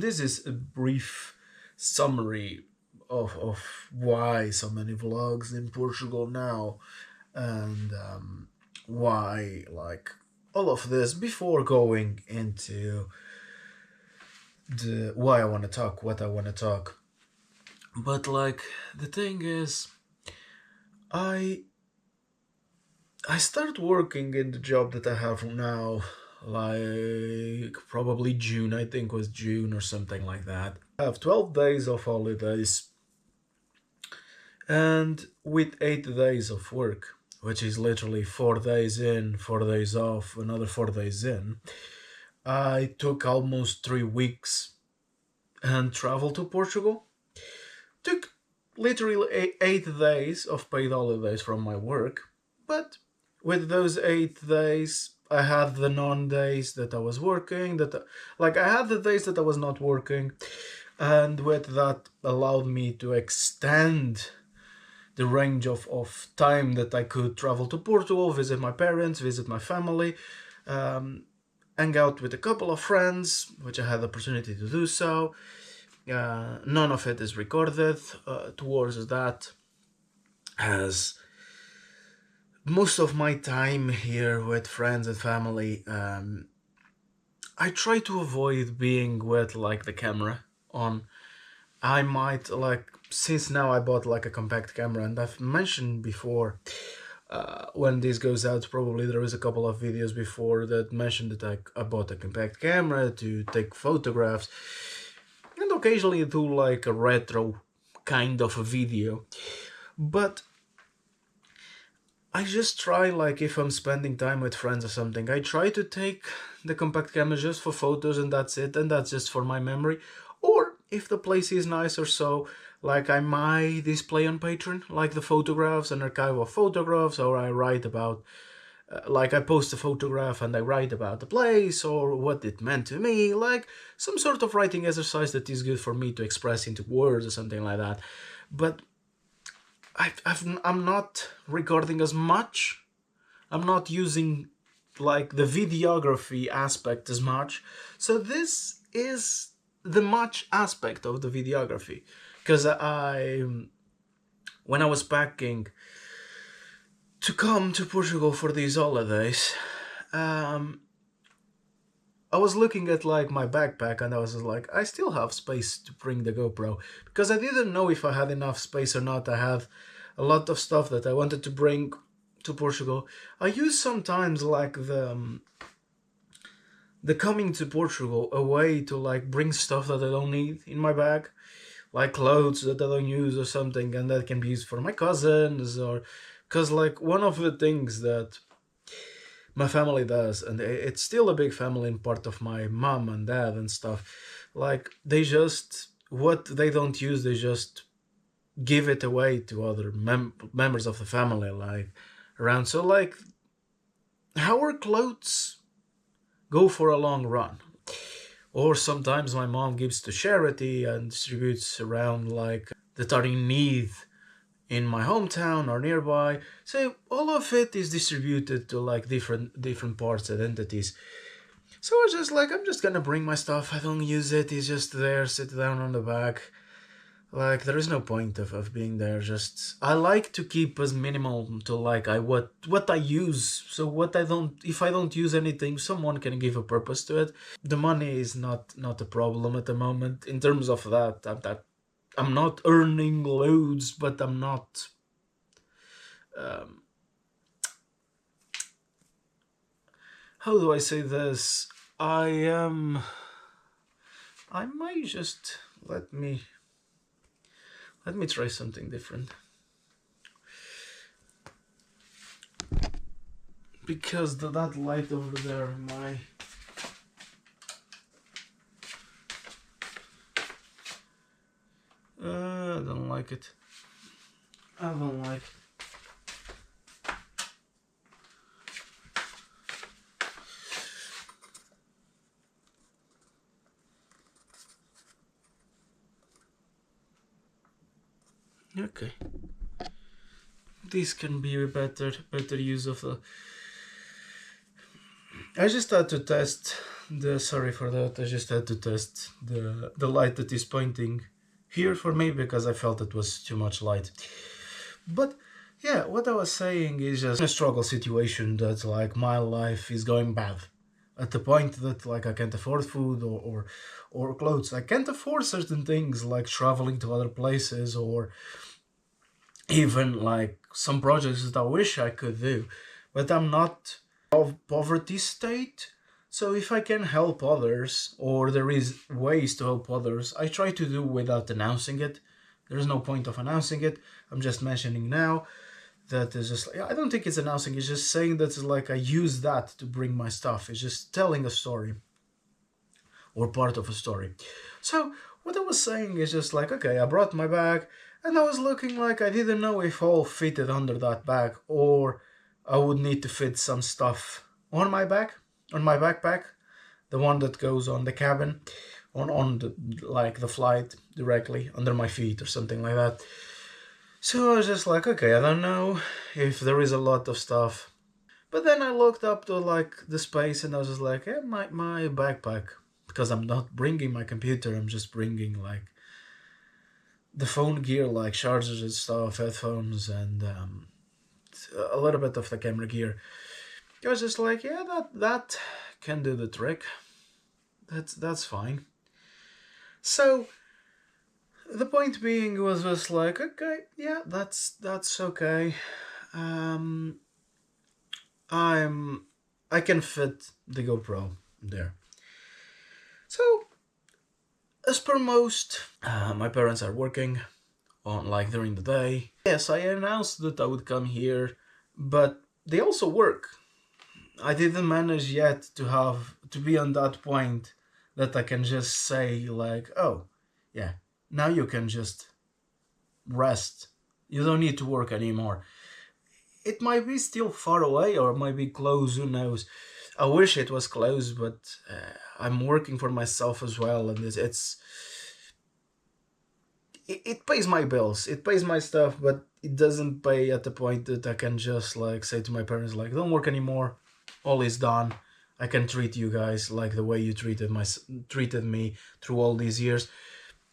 this is a brief summary of why so many vlogs in Portugal now, and why, like, all of this before going into the why I want to talk, what I want to talk. But like, the thing is, I I start working in the job that I have now, like probably June, I think was June or something like that. I have 12 days of holidays and with 8 days of work, which is literally 4 days in, 4 days off, another 4 days in. I took almost 3 weeks and traveled to Portugal. Took literally 8 days of paid holidays from my work, but with those 8 days, I had the non-days that I was working, like I had the days that I was not working, and with that allowed me to extend the range of time that I could travel to Portugal, visit my parents, visit my family, hang out with a couple of friends, which I had the opportunity to do so. None of it is recorded towards that, as most of my time here with friends and family, I try to avoid being with like the camera on. I might, like, since now I bought like a compact camera, and I've mentioned before, when this goes out, probably there is a couple of videos before that mentioned that I bought a compact camera to take photographs and occasionally do like a retro kind of a video. But I just try, like, if I'm spending time with friends or something, I try to take the compact camera just for photos and that's it, and that's just for my memory. Or if the place is nice or so, like, I might display on Patreon, like the photographs, an archive of photographs, or I write about, like, I post a photograph and I write about the place or what it meant to me, like some sort of writing exercise that is good for me to express into words or something like that. But I'm not recording as much. I'm not using like the videography aspect as much. So this is the much aspect of the videography. Because when I was packing to come to Portugal for these holidays, I was looking at like my backpack and I was like, I still have space to bring the GoPro, because I didn't know if I had enough space or not. I had a lot of stuff that I wanted to bring to Portugal. I use sometimes like the coming to Portugal a way to like bring stuff that I don't need in my bag, like clothes that I don't use or something, and that can be used for my cousins, or because like one of the things that my family does, and it's still a big family and part of my mom and dad and stuff, like they just, what they don't use, they just give it away to other members of the family, like around. So like our clothes go for a long run, or sometimes my mom gives to charity and distributes around, like, that are in need in my hometown or nearby. So all of it is distributed to like different parts and entities. So I was just like, I'm just gonna bring my stuff, I don't use it, it's just there, sit down on the back. Like, there is no point of being there. Just, I like to keep as minimal to like what I use. So what I don't, if I don't use anything, someone can give a purpose to it. The money is not a problem at the moment in terms of that. I'm not earning loads, but I'm not. How do I say this? I might just let me try something different. Because that light over there, I don't like it. I don't like. Okay. This can be a better use of the. I just had to test Sorry for that. I just had to test the light that is pointing here for me because I felt it was too much light. But yeah, what I was saying is just a struggle situation that like my life is going bad. At the point that like I can't afford food or clothes. I can't afford certain things like traveling to other places or even like some projects that I wish I could do. But I'm not of poverty state. So if I can help others or there is ways to help others, I try to do without announcing it. There's no point of announcing it. I'm just mentioning now that is just like, I don't think it's announcing, it's just saying that it's like I use that to bring my stuff. It's just telling a story or part of a story. So what I was saying is just like, okay, I brought my bag and I was looking like I didn't know if all fitted under that bag or I would need to fit some stuff on my back, on my backpack, the one that goes on the cabin, on the, like the flight directly under my feet or something like that. So I was just like, okay, I don't know if there is a lot of stuff. But then I looked up to like the space and I was just like, yeah, my backpack, because I'm not bringing my computer, I'm just bringing like the phone gear, like chargers and stuff, headphones, and a little bit of the camera gear. I was just like, yeah, that can do the trick. That's fine. So the point being was just like, okay, yeah, that's okay. I can fit the GoPro there. So as per most, my parents are working on like during the day. Yes, I announced that I would come here, but they also work. I didn't manage yet to be on that point that I can just say like, oh, yeah, now you can just rest. You don't need to work anymore. It might be still far away or it might be close, who knows. I wish it was close, but I'm working for myself as well, and it pays my bills, it pays my stuff, but it doesn't pay at the point that I can just like say to my parents like, don't work anymore, all is done. I can treat you guys like the way you treated me through all these years.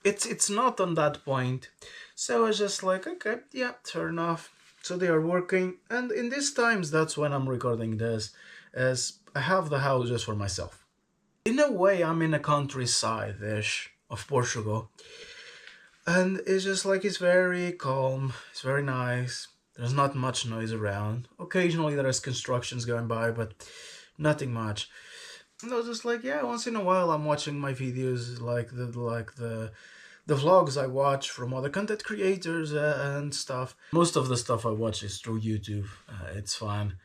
It's not on that point. So I was just like, okay, yeah, fair enough. So they are working, and in these times, that's when I'm recording this, as I have the house just for myself. In a way, I'm in a countryside-ish of Portugal, and it's just like it's very calm, it's very nice. There's not much noise around. Occasionally there is constructions going by, but nothing much. And I was just like, yeah, once in a while I'm watching my videos, like the vlogs I watch from other content creators and stuff. Most of the stuff I watch is through YouTube. It's fun.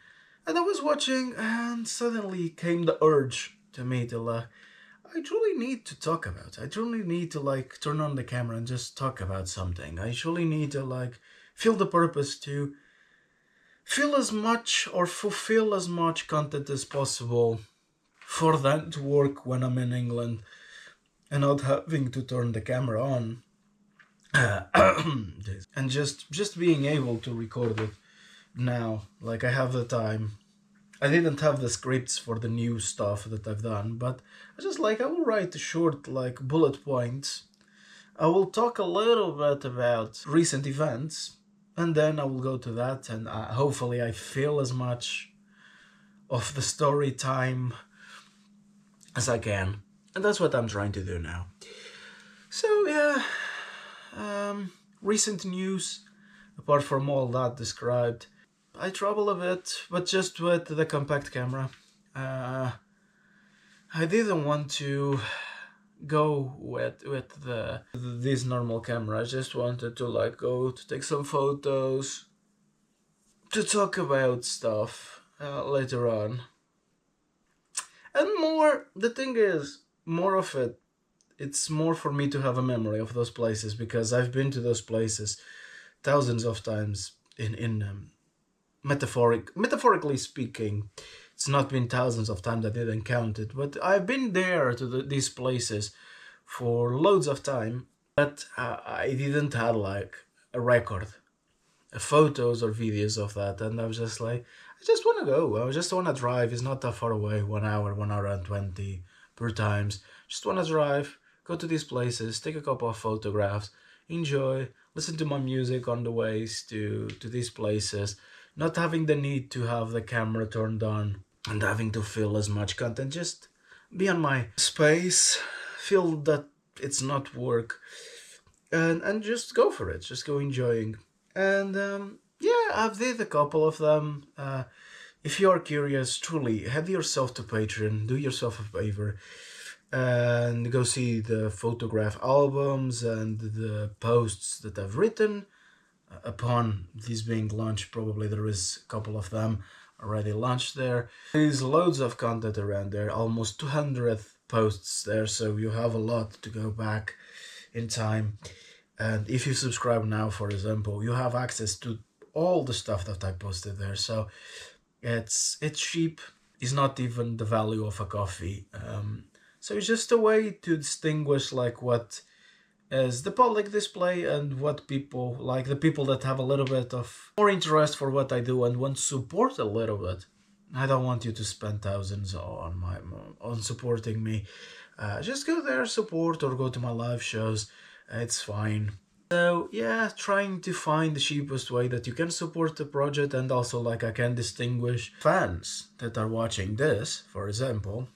And I was watching, and suddenly came the urge to me to I truly need to talk about. I truly need to like turn on the camera and just talk about something. I truly need to like feel the purpose to feel as much or fulfill as much content as possible for that to work when I'm in England and not having to turn the camera on. And just being able to record it now. Like I have the time. I didn't have the scripts for the new stuff that I've done, but I just like I will write short like bullet points. I will talk a little bit about recent events, and then I will go to that, and hopefully I feel as much of the story time as I can, and that's what I'm trying to do now. So yeah, recent news, apart from all that described. I travel a bit, but just with the compact camera. I didn't want to go with this normal camera. I just wanted to like go to take some photos, to talk about stuff later on. And more, the thing is, more of it, it's more for me to have a memory of those places, because I've been to those places thousands of times in metaphorically speaking. It's not been thousands of times, I didn't count it, but I've been there to these places for loads of time, but I didn't have like a record, photos or videos of that, and I was just like, I just want to go, I just want to drive. It's not that far away, 1 hour and 20, per times. Just wanna drive, go to these places, take a couple of photographs, enjoy, listen to my music on the ways to these places, not having the need to have the camera turned on and having to fill as much content, just be on my space, feel that it's not work, and just go for it, just go enjoying. And yeah, I've did a couple of them. If you are curious, truly, head yourself to Patreon, do yourself a favor, and go see the photograph albums and the posts that I've written. Upon these being launched, probably there is a couple of them already launched there. There's loads of content around there, almost 200 posts there, so you have a lot to go back in time. And if you subscribe now, for example, you have access to all the stuff that I posted there. So it's cheap. It's not even the value of a coffee. So it's just a way to distinguish like what is the public display and what people like, the people that have a little bit of more interest for what I do and want to support a little bit. I don't want you to spend thousands on supporting me. Just go there, support, or go to my live shows. It's fine. So yeah, trying to find the cheapest way that you can support the project, and also like I can distinguish fans that are watching this, for example.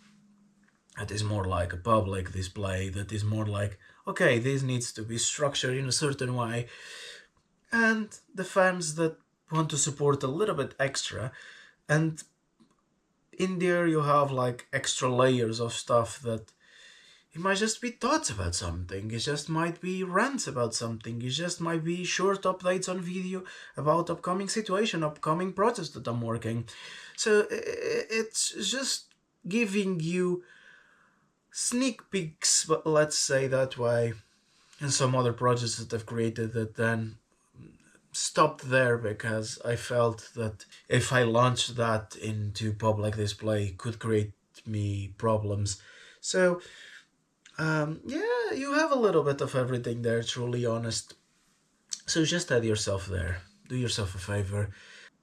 That is more like a public display, that is more like, okay, this needs to be structured in a certain way. And the fans that want to support a little bit extra, and in there you have like extra layers of stuff that it might just be thoughts about something, it just might be rants about something, it just might be short updates on video about upcoming situation, upcoming projects that I'm working. So it's just giving you sneak peeks, but let's say that way, and some other projects that I've created that then stopped there because I felt that if I launched that into public display could create me problems. So yeah, you have a little bit of everything there, truly honest. So just add yourself there, do yourself a favor.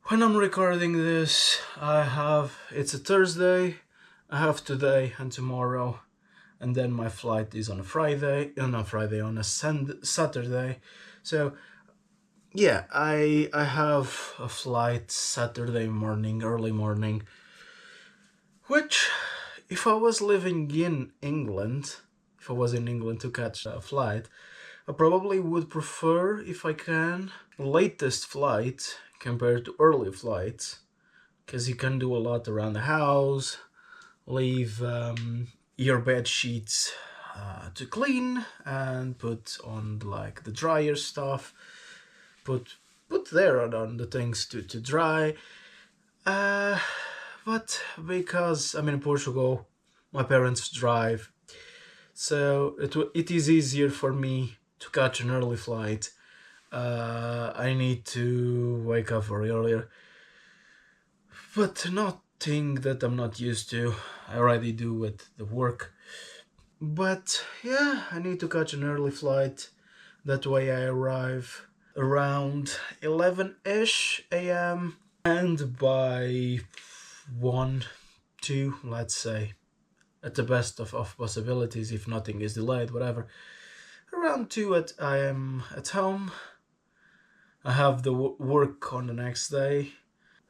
When I'm recording this, it's a Thursday, I have today and tomorrow, and then my flight is on a Friday, on a Saturday. So yeah, I have a flight Saturday morning, early morning, which if I was living in England, if I was in England to catch a flight, I probably would prefer, if I can, latest flight compared to early flights, because you can do a lot around the house, leave your bed sheets to clean and put on like the dryer stuff, put there on the things to dry. But because I'm in Portugal, my parents drive, so it is easier for me to catch an early flight. I need to wake up very earlier, but nothing that I'm not used to. I already do with the work. But yeah, I need to catch an early flight. That way I arrive around 11-ish a.m. and by 1, 2, let's say, at the best of possibilities, if nothing is delayed, whatever, around 2 I am at home. I have the work on the next day,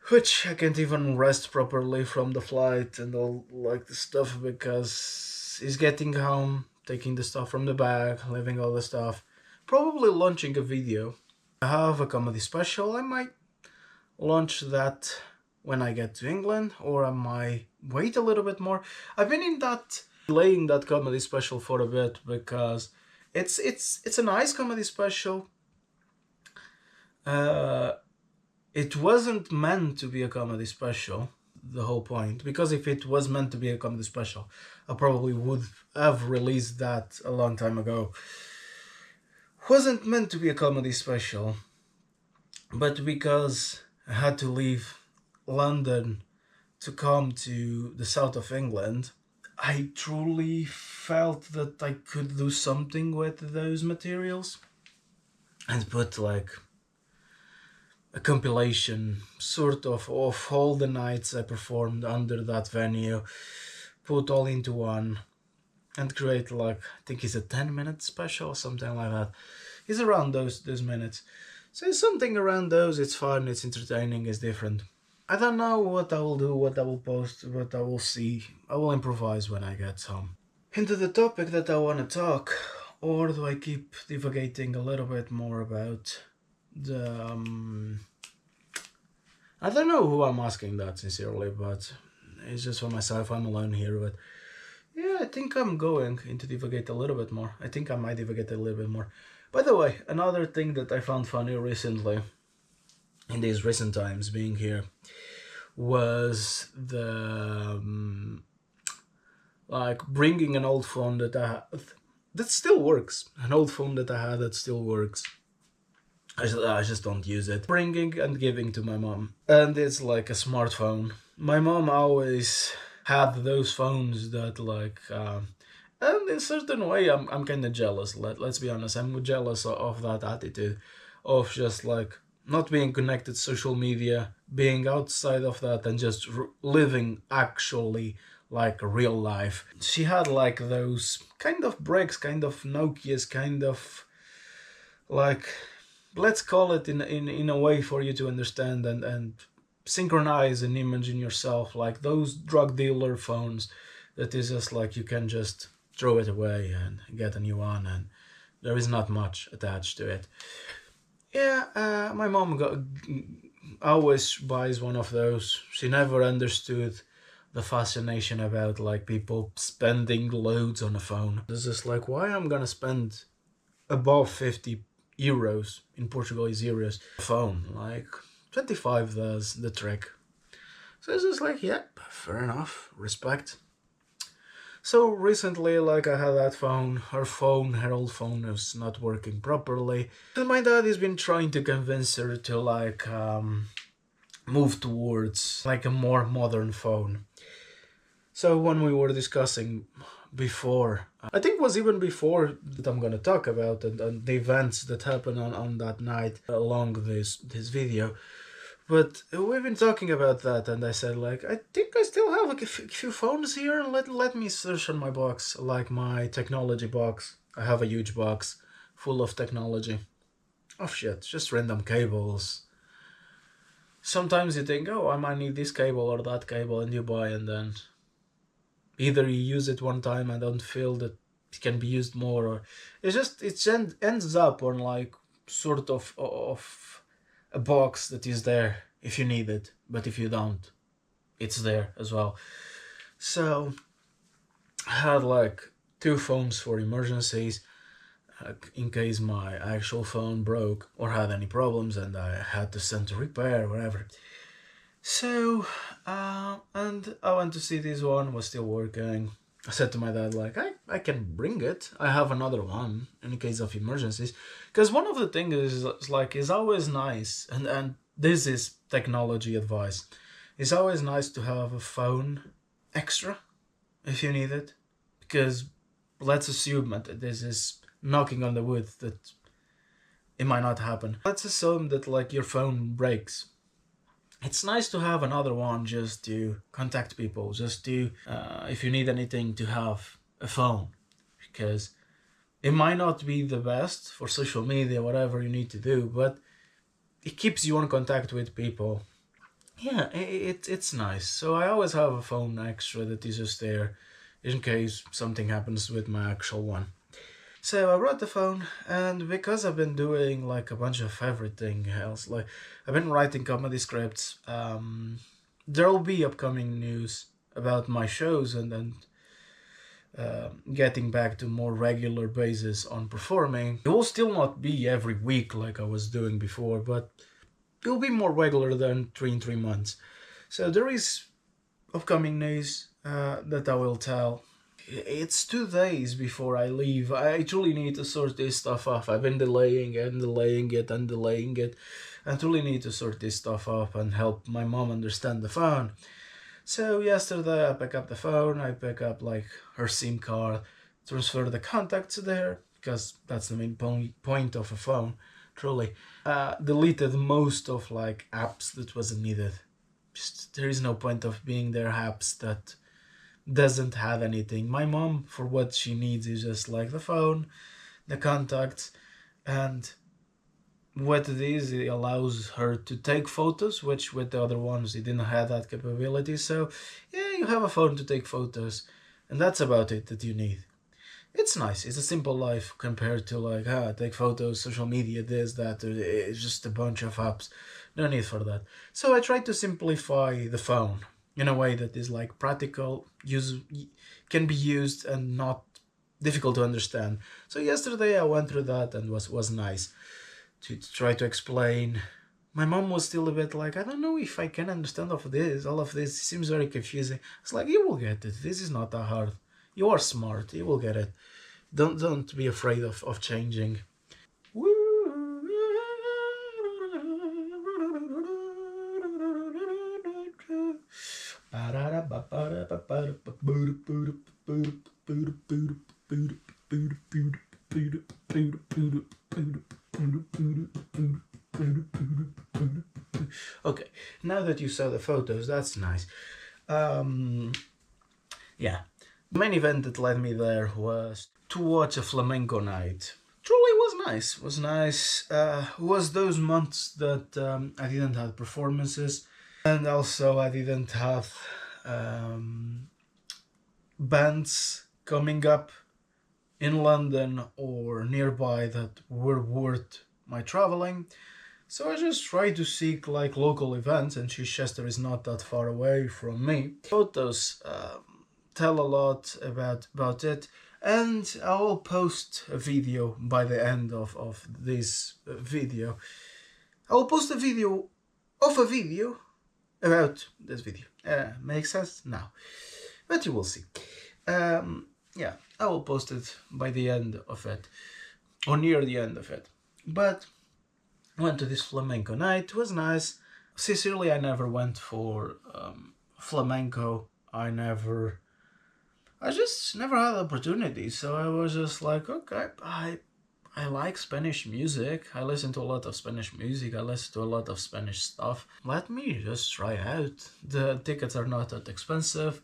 which I can't even rest properly from the flight and all like the stuff, because it's getting home, taking the stuff from the bag, leaving all the stuff, probably launching a video. I have a comedy special. I might launch that when I get to England, or I might wait a little bit more. I've been delaying that comedy special for a bit because it's a nice comedy special. It wasn't meant to be a comedy special, the whole point, because if it was meant to be a comedy special, I probably would have released that a long time ago. Wasn't meant to be a comedy special, but because I had to leave London to come to the south of England, I truly felt that I could do something with those materials and put like a compilation sort of all the nights I performed under that venue, put all into one. and create like, I think it's a 10-minute special or something like that. It's around those minutes. So it's something around those. It's fun, it's entertaining, it's different. I don't know what I will do, what I will post, what I will see. I will improvise when I get some into the topic that I want to talk, or do I keep divagating a little bit more about the I don't know who I'm asking that sincerely, but it's just for myself. I'm alone here, but yeah, I think I'm going into divagate a little bit more. I think I might divagate a little bit more. By the way, another thing that I found funny recently, in these recent times being here, was the like bringing an old phone that I had that still works. An old phone that I had that still works. I just don't use it. Bringing and giving to my mom. And it's like a smartphone. My mom always had those phones that like... and in a certain way, I'm kind of jealous. Let's be honest. I'm jealous of that attitude. Of just like not being connected to social media. Being outside of that and just living actually like real life. She had like those kind of breaks, kind of Nokias, kind of like... let's call it in a way for you to understand and synchronize an image in yourself, like those drug dealer phones that is just like you can just throw it away and get a new one, and there is not much attached to it. Yeah, my mom always buys one of those. She never understood the fascination about like people spending loads on a phone. It's just like, why I'm gonna spend above 50 euros, in Portugal is euros, phone, like 25 does the trick. So it's just like, yeah, fair enough, respect. So recently, like, I had that phone, her old phone is not working properly, and my dad has been trying to convince her to like move towards like a more modern phone. So when we were discussing before, I think it was even before that I'm gonna talk about and the events that happened on that night along this video, but we've been talking about that, and I said like, I think I still have like a few phones here. Let me search on my box, like my technology box. I have a huge box full of technology. Oh shit, just random cables. Sometimes you think, oh, I might need this cable or that cable, and you buy, and then either you use it one time and don't feel that it can be used more, or it ends up on like sort of a box that is there if you need it, but if you don't, it's there as well. So I had like 2 phones for emergencies, in case my actual phone broke or had any problems and I had to send to repair or whatever. So, and I went to see this one, was still working. I said to my dad, like, I can bring it. I have another one in case of emergencies. Because one of the things is like, it's always nice, and this is technology advice. It's always nice to have a phone extra if you need it. Because let's assume that this is knocking on the wood that it might not happen. Let's assume that like your phone breaks. It's nice to have another one just to contact people, just to, if you need anything, to have a phone. Because it might not be the best for social media, whatever you need to do, but it keeps you in contact with people. Yeah, it's nice. So I always have a phone extra that is just there in case something happens with my actual one. So I brought the phone, and because I've been doing like a bunch of everything else, like I've been writing comedy scripts, there'll be upcoming news about my shows and getting back to more regular basis on performing. It will still not be every week like I was doing before, but it'll be more regular than 3 in 3 months. So there is upcoming news that I will tell. It's 2 days before I leave. I truly need to sort this stuff off. I've been delaying it, and truly need to sort this stuff up and help my mom understand the phone. So yesterday I pick up the phone, I pick up like her SIM card, transfer the contacts there, because that's the main point of a phone, truly. Deleted most of like apps that wasn't needed. Just there is no point of being there apps that doesn't have anything. My mom, for what she needs, is just like the phone, the contacts, and what it is, it allows her to take photos, which with the other ones it didn't have that capability. So yeah, you have a phone to take photos, and that's about it that you need. It's nice. It's a simple life compared to like, take photos, social media, this, that. It's just a bunch of apps. No need for that. So I try to simplify the phone in a way that is like practical, can be used and not difficult to understand. So yesterday I went through that and was nice to try to explain. My mom was still a bit like, I don't know if I can understand all of this. It seems very confusing. It's like, you will get it. This is not that hard. You are smart. You will get it. Don't be afraid of changing. Okay, now that you saw the photos, that's nice. Yeah, the main event that led me there was to watch a flamenco night. Truly was nice. Was nice. Was those months that I didn't have performances, and also I didn't have bands coming up in London or nearby that were worth my traveling. So I just try to seek like local events, and Chichester is not that far away from me. Photos tell a lot about it, and I will post a video by the end of this video. I will post a video of a video about this video. Makes sense? Now. But you will see. Yeah, I will post it by the end of it, or near the end of it. But I went to this flamenco night. It was nice. Sincerely, I never went for flamenco. I just never had the opportunity. So I was just like, okay, I like Spanish music. I listen to a lot of Spanish music. I listen to a lot of Spanish stuff. Let me just try out. The tickets are not that expensive.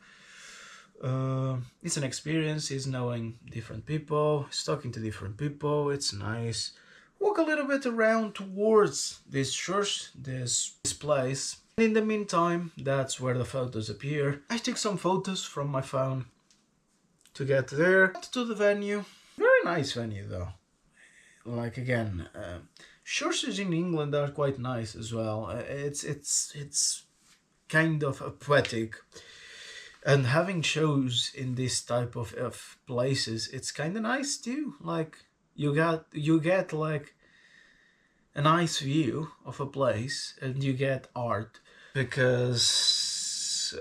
It's an experience. It's knowing different people. It's talking to different people. It's nice. Walk a little bit around towards this church, this place. In the meantime, that's where the photos appear. I took some photos from my phone to get there. To the venue. Very nice venue though. Like again, churches in England are quite nice as well. It's kind of poetic. And having shows in this type of places, it's kind of nice too. Like you get like a nice view of a place, and you get art, because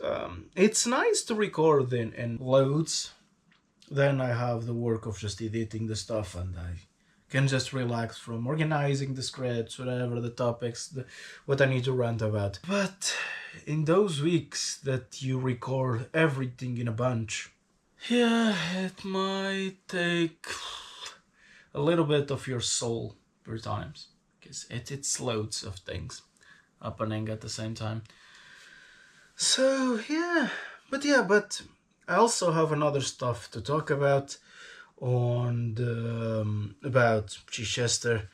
it's nice to record in loads. Then I have the work of just editing the stuff, and I can just relax from organizing the scripts, whatever the topics, what I need to rant about. But in those weeks that you record everything in a bunch, yeah, it might take a little bit of your soul per times, because it's loads of things happening at the same time. So yeah, but I also have another stuff to talk about about Chichester.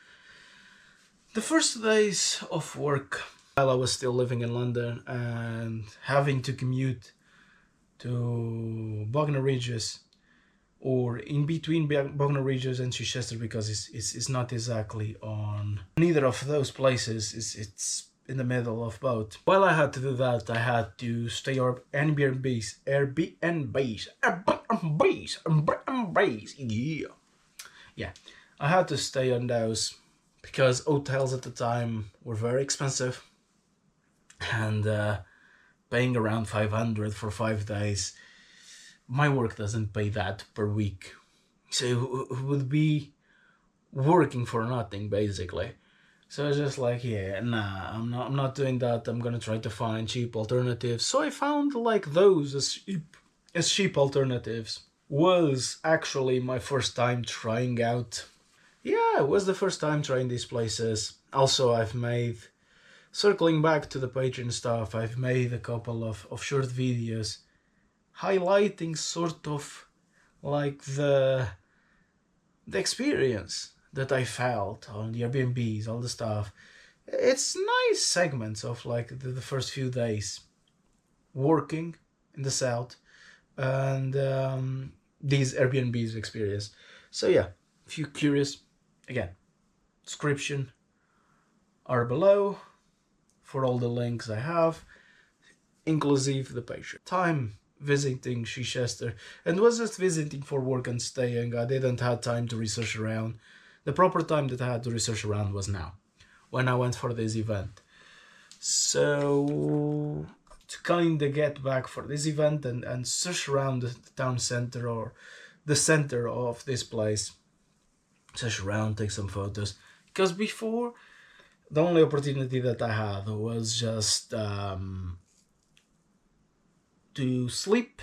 The first days of work, while I was still living in London and having to commute to Bognor Regis, or in between Bognor Regis and Chichester, because it's not exactly on neither of those places. It's in the middle of both. While I had to do that, I had to stay on Airbnbs, yeah. I had to stay on those because hotels at the time were very expensive, and paying around 500 for 5 days. My work doesn't pay that per week, so it would be working for nothing basically. So I was just like, yeah, nah, I'm not doing that. I'm gonna try to find cheap alternatives. So I found like those as cheap alternatives. Was actually my first time trying out. Yeah, it was the first time trying these places. Also, I've made, circling back to the Patreon stuff, I've made a couple of short videos highlighting sort of like the experience that I felt on the Airbnbs, all the stuff. It's nice segments of like the first few days working in the south and these Airbnbs experience. So yeah, if you're curious, again, description are below for all the links I have, inclusive the page. Time visiting Chichester, and was just visiting for work and staying. I didn't have time to research around. The proper time that I had to research around was now, when I went for this event. So to kind of get back for this event and search around the town center or the center of this place, search around, take some photos, because before the only opportunity that I had was just to sleep,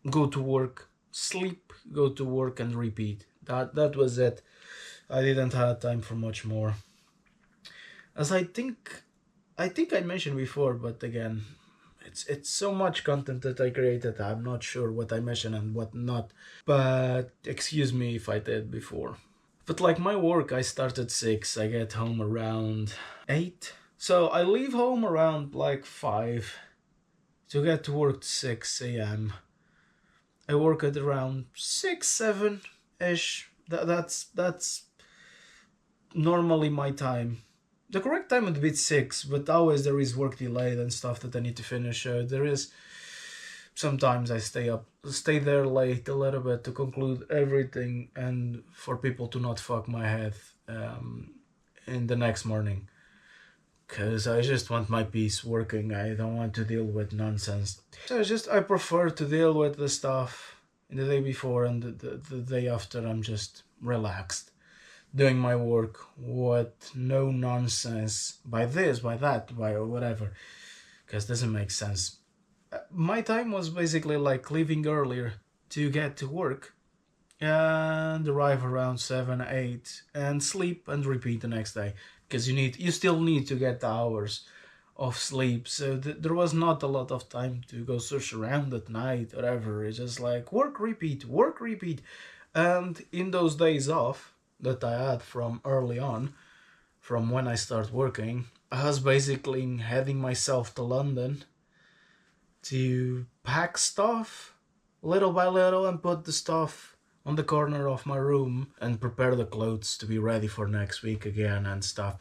go to work, sleep, go to work, and repeat. That was it. I didn't have time for much more. As I think I mentioned before, but again, it's so much content that I created. I'm not sure what I mentioned and what not. But excuse me if I did before. But like my work, I start at 6. I get home around 8. So I leave home around like 5 to get to work at 6 a.m. I work at around 6, 7-ish. That's normally my time. The correct time would be 6, but always there is work delayed and stuff that I need to finish. There is sometimes I stay there late a little bit to conclude everything and for people to not fuck my head in the next morning. Because I just want my peace working. I don't want to deal with nonsense. So I prefer to deal with the stuff in the day before, and the day after I'm just relaxed, doing my work with no nonsense by this, by that, by whatever. Because it doesn't make sense. My time was basically like leaving earlier to get to work and arrive around 7, 8 and sleep and repeat the next day. Because you still need to get the hours of sleep, so there was not a lot of time to go search around at night or whatever. It's just like work, repeat, and in those days off that I had from early on, from when I start working, I was basically heading myself to London to pack stuff little by little and put the stuff on the corner of my room and prepare the clothes to be ready for next week again and stuff.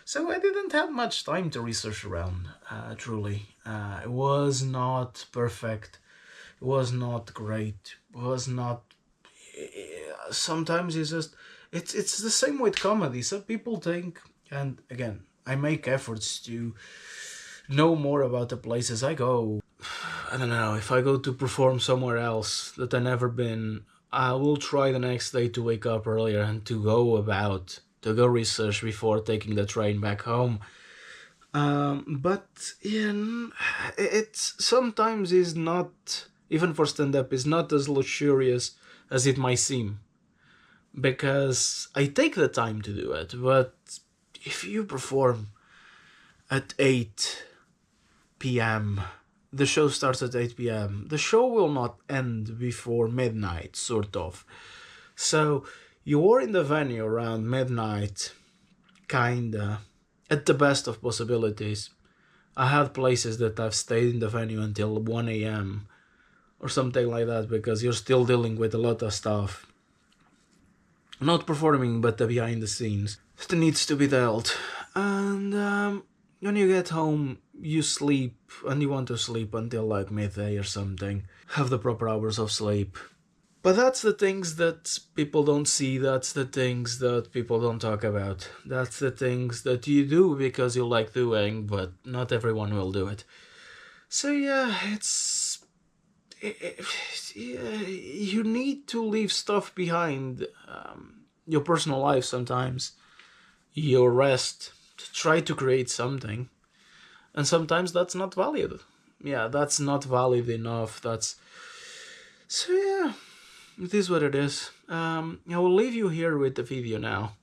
So I didn't have much time to research around, truly. It was not perfect. It was not great. It was not... Sometimes it's the same with comedy. Some people think, and again, I make efforts to know more about the places I go. I don't know, if I go to perform somewhere else that I've never been, I will try the next day to wake up earlier and to go research before taking the train back home. But yeah, it's sometimes is not, even for stand-up, is not as luxurious as it might seem. Because I take the time to do it, but if you perform at 8 p.m., the show starts at 8 p.m. The show will not end before midnight, sort of. So you are in the venue around midnight, kinda, at the best of possibilities. I had places that I've stayed in the venue until 1 a.m. or something like that, because you're still dealing with a lot of stuff. Not performing, but the behind the scenes that needs to be dealt. And when you get home, you sleep, and you want to sleep until like midday or something. Have the proper hours of sleep. But that's the things that people don't see, that's the things that people don't talk about. That's the things that you do because you like doing, but not everyone will do it. So yeah, you need to leave stuff behind. Your personal life sometimes. Your rest. To try to create something. And sometimes that's not valid. Yeah, that's not valid enough. So yeah, it is what it is. I will leave you here with the video now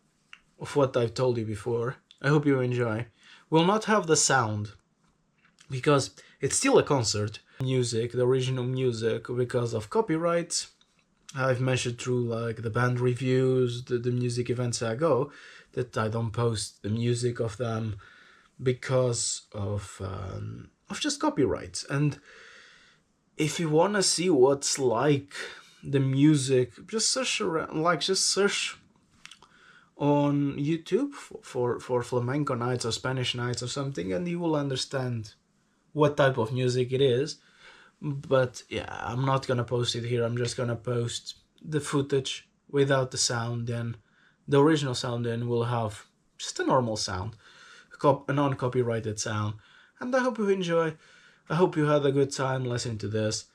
of what I've told you before. I hope you enjoy. We'll not have the sound because it's still a concert, music, the original music, because of copyrights. I've mentioned through like the band reviews, the music events I go, that I don't post the music of them because of just copyrights. And if you wanna see what's like the music, just search around, like just search on YouTube for flamenco nights or Spanish nights or something, and you will understand what type of music it is. But yeah, I'm not gonna post it here. I'm just gonna post the footage without the sound, and the original sound then will have just a normal sound, a non-copyrighted sound. And I hope you enjoy. I hope you had a good time listening to this.